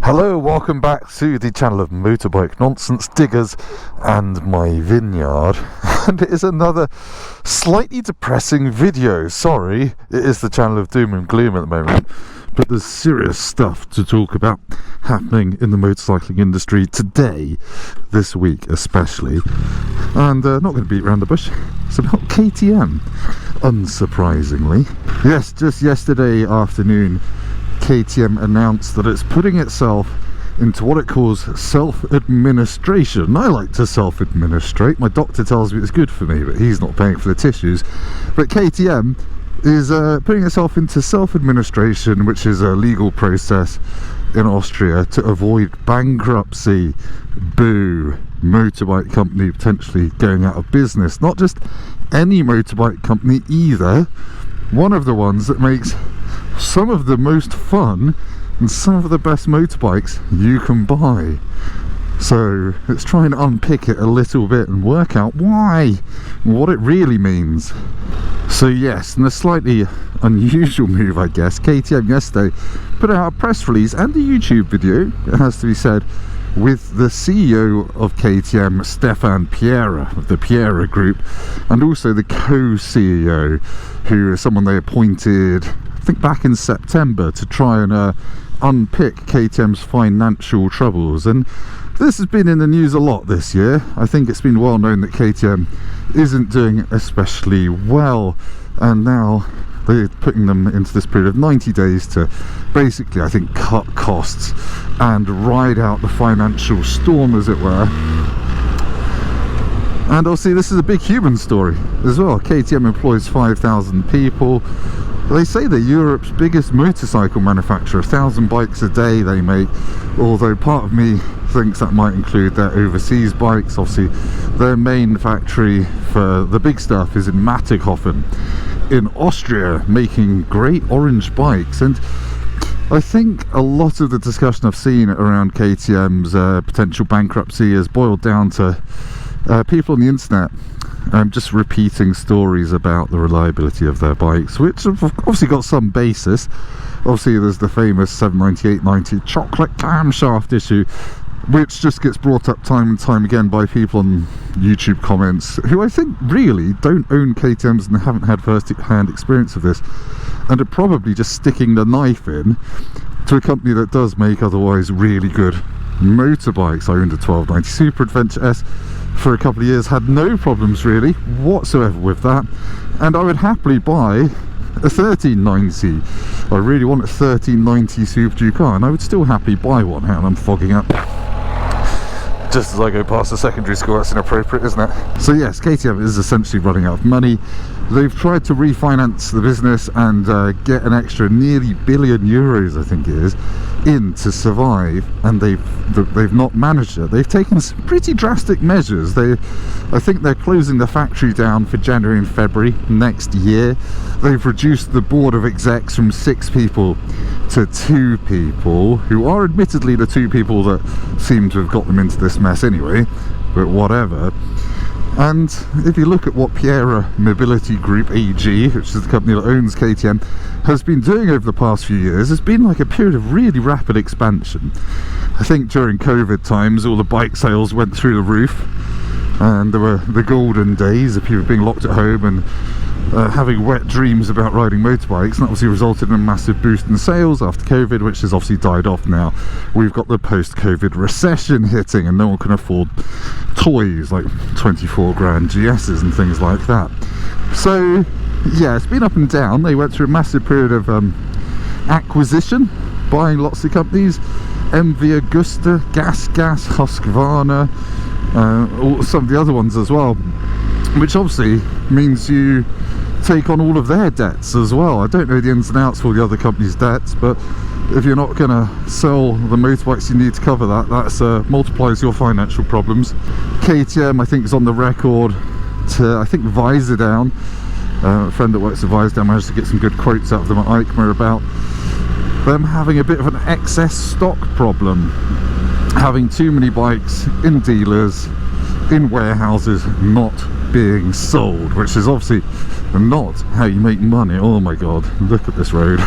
Hello, welcome back to the channel of Motorbike Nonsense Diggers and my vineyard. And it is another slightly depressing video. Sorry, it is the channel of doom and gloom at the moment, but there's serious stuff to talk about happening in the motorcycling industry today, this week especially. And not going to beat around the bush, it's about KTM, unsurprisingly. Yes, just yesterday afternoon, KTM announced that it's putting itself into what it calls self-administration. I like to self-administrate. My doctor tells me it's good for me, but he's not paying for the tissues. But KTM is putting itself into self-administration, which is a legal process in Austria to avoid bankruptcy. Boo. Motorbike company potentially going out of business. Not just any motorbike company either. One of the ones that makes some of the most fun and some of the best motorbikes you can buy. So let's try and unpick it a little bit and work out why, what it really means. So yes, in a slightly unusual move, I guess, KTM yesterday put out a press release and a YouTube video, it has to be said, with the CEO of KTM, Stefan Piera, of the Piera Group, and also the co-CEO, who is someone they appointed, I think, back in September to try and unpick KTM's financial troubles. And this has been in the news a lot this year. I think it's been well known that KTM isn't doing especially well, and now they're putting them into this period of 90 days to basically, I think, cut costs and ride out the financial storm, as it were. And obviously this is a big human story as well. KTM employs 5,000 people. They say they're Europe's biggest motorcycle manufacturer. 1,000 bikes a day they make, although part of me thinks that might include their overseas bikes. Obviously their main factory for the big stuff is in Mattighofen in Austria, making great orange bikes. And I think a lot of the discussion I've seen around KTM's potential bankruptcy has boiled down to people on the internet just repeating stories about the reliability of their bikes, which have obviously got some basis. Obviously there's the famous 798/90 chocolate camshaft issue, which just gets brought up time and time again by people on YouTube comments who I think really don't own KTMs and haven't had first-hand experience of this, and are probably just sticking the knife in to a company that does make otherwise really good motorbikes. I owned a 1290 Super Adventure S for a couple of years, had no problems really whatsoever with that, and I would happily buy a 1390. I really want a 1390 Super Duke R, and I would still happily buy one. Hang on, I'm fogging up just as I go past the secondary school. That's inappropriate, isn't it? So yes, KTM is essentially running out of money. They've tried to refinance the business and get an extra nearly €1 billion, I think it is, in to survive, and they've not managed it. They've taken some pretty drastic measures. I think they're closing the factory down for January and February next year. They've reduced the board of execs from 6 people to 2 people, who are admittedly the 2 people that seem to have got them into this mess anyway, but whatever. And if you look at what Piera Mobility Group AG, which is the company that owns KTM, has been doing over the past few years, it's been like a period of really rapid expansion. I think during COVID times all the bike sales went through the roof, and there were the golden days of people being locked at home and having wet dreams about riding motorbikes, and that obviously resulted in a massive boost in sales after COVID, which has obviously died off now. We've got the post-COVID recession hitting, and no one can afford toys like 24 grand GS's and things like that. So yeah, it's been up and down. They went through a massive period of acquisition, buying lots of companies, MV Agusta, Gas, Husqvarna, some of the other ones as well, which obviously means you take on all of their debts as well. I don't know the ins and outs for the other companies' debts, but if you're not going to sell the motorbikes you need to cover that, that's multiplies your financial problems. KTM, I think, is on the record to, I think, Visordown, a friend that works at Visordown managed to get some good quotes out of them at EICMA about them having a bit of an excess stock problem, having too many bikes in dealers, in warehouses, not being sold, which is obviously not how you make money. Oh my god, look at this road.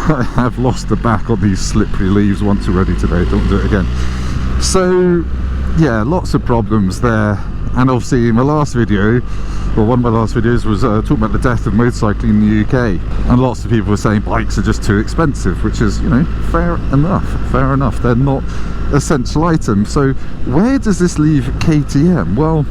I have lost the back on these slippery leaves once already today, don't do it again. So yeah, lots of problems there. And obviously in my last video, well, one of my last videos was talking about the death of motorcycling in the UK, and lots of people were saying bikes are just too expensive, which is, you know, fair enough, they're not essential items. So where does this leave KTM? Well,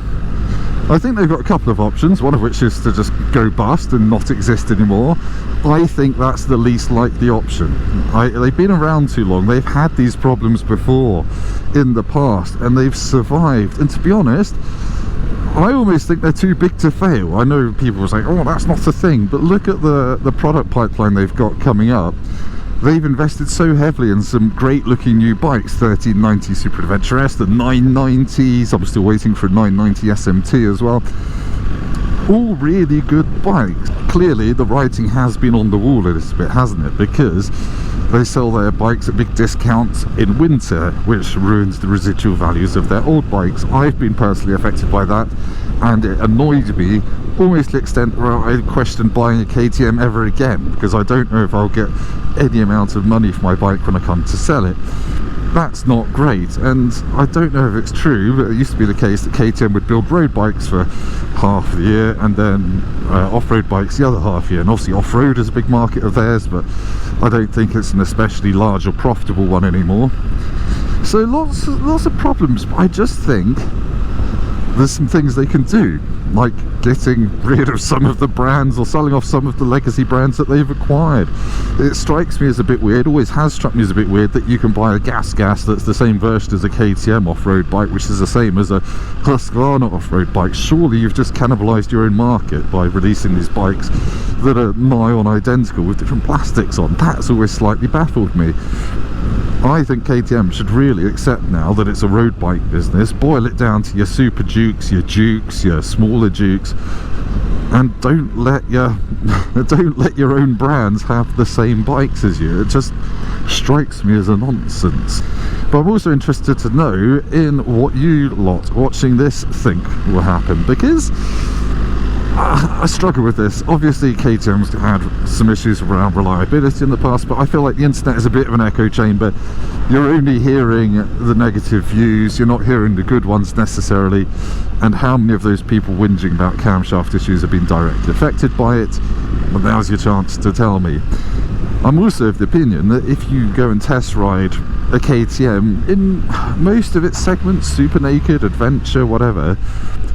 I think they've got a couple of options, one of which is to just go bust and not exist anymore. I think that's the least likely option. They've been around too long, they've had these problems before in the past, and they've survived. And to be honest, I almost think they're too big to fail. I know people will say, oh, that's not a thing, but look at the product pipeline they've got coming up. They've invested so heavily in some great looking new bikes, 1390 Super Adventure S, the 990s, I'm still waiting for a 990 SMT as well. All really good bikes. Clearly the writing has been on the wall a little bit, hasn't it? Because they sell their bikes at big discounts in winter, which ruins the residual values of their old bikes. I've been personally affected by that, and it annoyed me almost to the extent where I questioned buying a KTM ever again, because I don't know if I'll get any amount of money for my bike when I come to sell it. That's not great, and I don't know if it's true, but it used to be the case that KTM would build road bikes for half the year and then off-road bikes the other half year. And obviously off-road is a big market of theirs, but I don't think it's an especially large or profitable one anymore. So lots of problems, but I just think there's some things they can do, like getting rid of some of the brands or selling off some of the legacy brands that they've acquired. It strikes me as a bit weird, always has struck me as a bit weird, that you can buy a gas that's the same version as a KTM off-road bike, which is the same as a Husqvarna off-road bike. Surely you've just cannibalized your own market by releasing these bikes that are nigh on identical with different plastics on. That's always slightly baffled me. I think KTM should really accept now that it's a road bike business, boil it down to your Super Dukes, your smaller Dukes, and don't let your own brands have the same bikes as you. It just strikes me as a nonsense. But I'm also interested to know in what you lot watching this think will happen, because I struggle with this. Obviously KTM's had some issues around reliability in the past, but I feel like the internet is a bit of an echo chamber. You're only hearing the negative views, you're not hearing the good ones necessarily. And how many of those people whinging about camshaft issues have been directly affected by it? Well, now's your chance to tell me. I'm also of the opinion that if you go and test ride a KTM in most of its segments, super naked, adventure, whatever,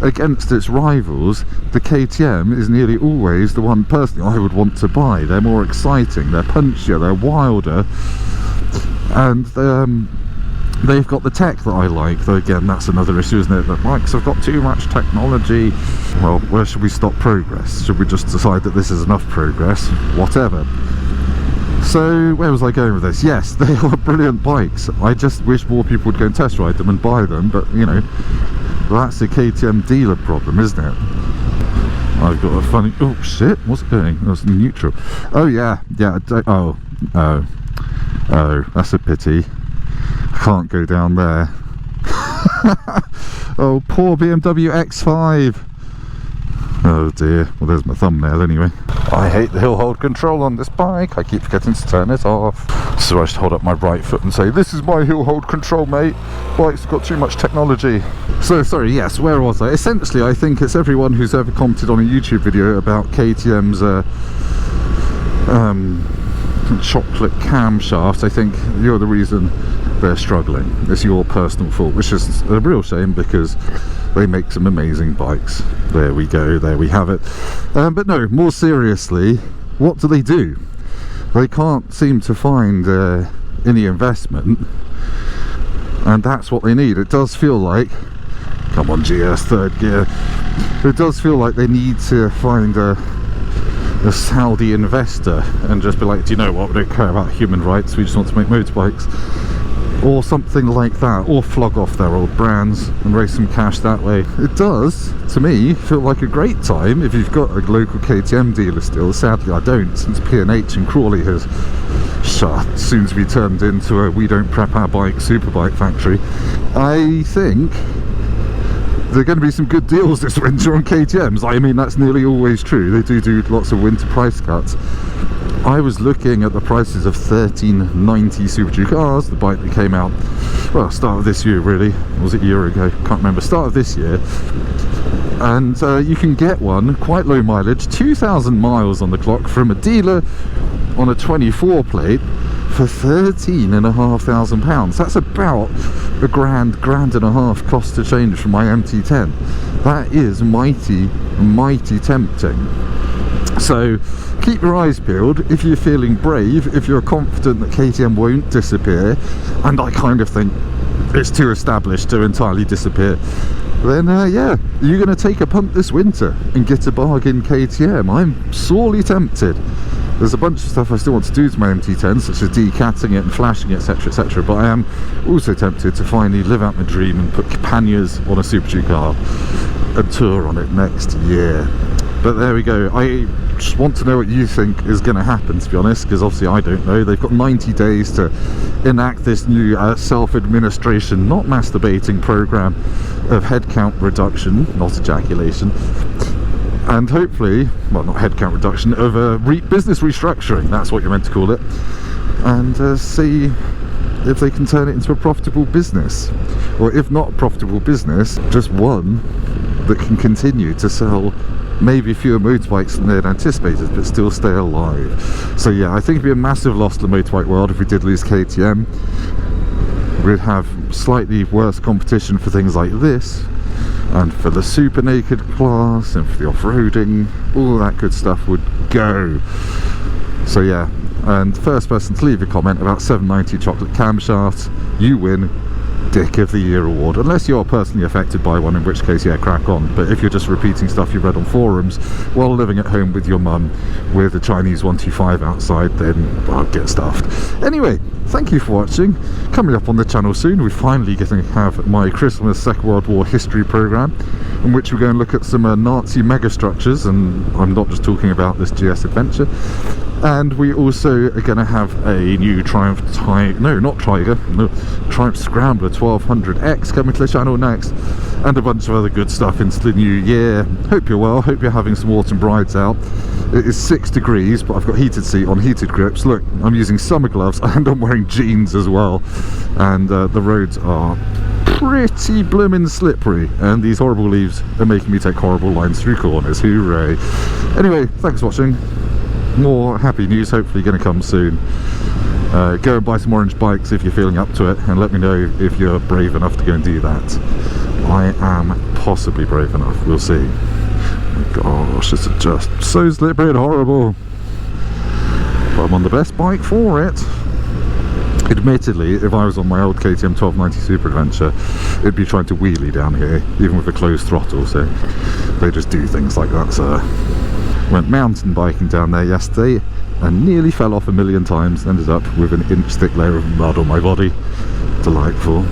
against its rivals, the KTM is nearly always the one personally I would want to buy. They're more exciting, they're punchier, they're wilder, and they've got the tech that I like. Though again, that's another issue, isn't it? That bikes have got too much technology. Well, where should we stop progress? Should we just decide that this is enough progress? Whatever. So where was I going with this? Yes, they are brilliant bikes. I just wish more people would go and test ride them and buy them, but you know, that's a KTM dealer problem, isn't it? I've got a funny... oh shit, what's it doing? That's neutral. Oh yeah, oh, that's a pity. I can't go down there. Oh, poor BMW X5. Oh dear. Well, there's my thumbnail anyway. I hate the hill hold control on this bike. I keep forgetting to turn it off. So I just hold up my right foot and say, this is my hill hold control, mate. Bike's got too much technology. So, sorry, yes, where was I? Essentially, I think it's everyone who's ever commented on a YouTube video about KTM's chocolate camshaft. I think you're the reason they're struggling. It's your personal fault, which is a real shame because they make some amazing bikes. There we go, there we have it. But no, more seriously, what do? They can't seem to find any investment, and that's what they need. It does feel like, come on GS third gear, it does feel like they need to find a Saudi investor and just be like, do you know what, we don't care about human rights, we just want to make motorbikes, or something like that, or flog off their old brands and raise some cash that way. It does, to me, feel like a great time if you've got a local KTM dealer still. Sadly I don't, since P&H in Crawley has shut, soon to be turned into a we don't prep our bike superbike factory. I think there are going to be some good deals this winter on KTMs. I mean, that's nearly always true. They do lots of winter price cuts. I was looking at the prices of 1390 Super Duke Rs, the bike that came out, well, start of this year really, or was it a year ago? Can't remember, start of this year. And you can get one, quite low mileage, 2,000 miles on the clock from a dealer on a 24 plate for £13,500. That's about a grand and a half cost to change from my MT10. That is mighty tempting. So keep your eyes peeled if you're feeling brave, if you're confident that KTM won't disappear, and I kind of think it's too established to entirely disappear, then yeah, you're going to take a punt this winter and get a bargain KTM. I'm sorely tempted. There's a bunch of stuff I still want to do to my MT10, such as decatting it and flashing it, etc, but I am also tempted to finally live out my dream and put panniers on a Super Duke car and tour on it next year. But there we go. I just want to know what you think is going to happen, to be honest, because obviously I don't know. They've got 90 days to enact this new self-administration, not masturbating program of headcount reduction, not ejaculation, and hopefully, well, not headcount reduction, of business restructuring, that's what you're meant to call it, and see if they can turn it into a profitable business, or if not a profitable business, just one that can continue to sell maybe fewer motorbikes than they'd anticipated, but still stay alive. So yeah, I think it'd be a massive loss to the motorbike world if we did lose KTM. We'd have slightly worse competition for things like this, and for the super naked class, and for the off-roading, all that good stuff would go. So yeah, and first person to leave a comment about 790 chocolate camshafts, you win Dick of the Year award, unless you're personally affected by one, in which case yeah, crack on. But if you're just repeating stuff you read on forums while living at home with your mum with a Chinese 125 outside, then well, get stuffed. Anyway, thank you for watching. Coming up on the channel soon, we're finally getting to have my Christmas Second World War history program, in which we're going to look at some Nazi megastructures, and I'm not just talking about this GS adventure. And we also are going to have a new Triumph Triumph Scrambler 1200X coming to the channel next, and a bunch of other good stuff into the new year. Hope you're well, hope you're having some autumn brides out. It is 6 degrees, but I've got heated seat on heated grips. Look, I'm using summer gloves and I'm wearing jeans as well, and the roads are pretty bloomin' slippery, and these horrible leaves are making me take horrible lines through corners. Hooray. Anyway, thanks for watching. More happy news hopefully going to come soon. Go and buy some orange bikes if you're feeling up to it, and let me know if you're brave enough to go and do that. I am possibly brave enough, we'll see. Oh my gosh, it's just so slippery and horrible, but I'm on the best bike for it. Admittedly, if I was on my old KTM 1290 Super Adventure, it'd be trying to wheelie down here, even with a closed throttle, so they just do things like that, sir. Went mountain biking down there yesterday and nearly fell off a million times, ended up with an inch thick layer of mud on my body. Delightful.